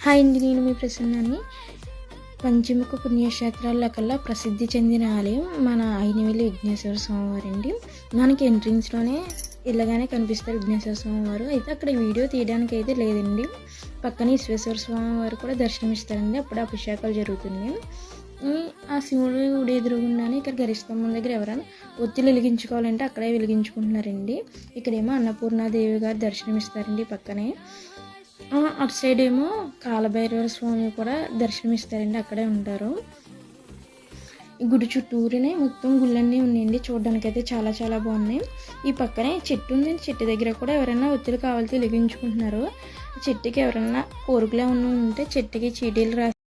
Hi అండి, నేను మీ ప్రసన్నాని. పంచముఖ పుణ్యక్షేత్రాల్లో కల్లా ప్రసిద్ధి చెందిన ఆలయం మన అయినవల్లి విఘ్నేశ్వర స్వామి వారు అండి. మనకి ఎంట్రన్స్లోనే ఇలాగానే కనిపిస్తారు విఘ్నేశ్వర స్వామి వారు. అయితే అక్కడ వీడియో తీయడానికి అయితే లేదండి. పక్కన విశ్వేశ్వర స్వామి వారు కూడా దర్శనమిస్తారండి. అప్పుడు అభిషేకాలు జరుగుతుంది. ఆ శివుడు గుడి ఎదురుగుండానే ఇక్కడ గరిస్తంభం దగ్గర ఎవరైనా ఒత్తులు వెలిగించుకోవాలంటే అక్కడే వెలిగించుకుంటున్నారండి. ఇక్కడేమో అన్నపూర్ణాదేవి గారు దర్శనమిస్తారండి పక్కనే. అటు సైడ్ ఏమో కాలభైరవ స్వామి కూడా దర్శనమిస్తారండి, అక్కడే ఉంటారు. ఈ గుడి చుట్టూరునే మొత్తం గుళ్ళన్నీ ఉన్నాయండి. చూడడానికి అయితే చాలా చాలా బాగున్నాయి. ఈ పక్కనే చెట్టు ఉంది. చెట్టు దగ్గర కూడా ఎవరైనా ఒత్తులు కావాలితే వెలిగించుకుంటున్నారు. చెట్టుకి ఎవరైనా కోరికలు ఏమన్నా ఉంటే చెట్టుకి చీటీలు రాసి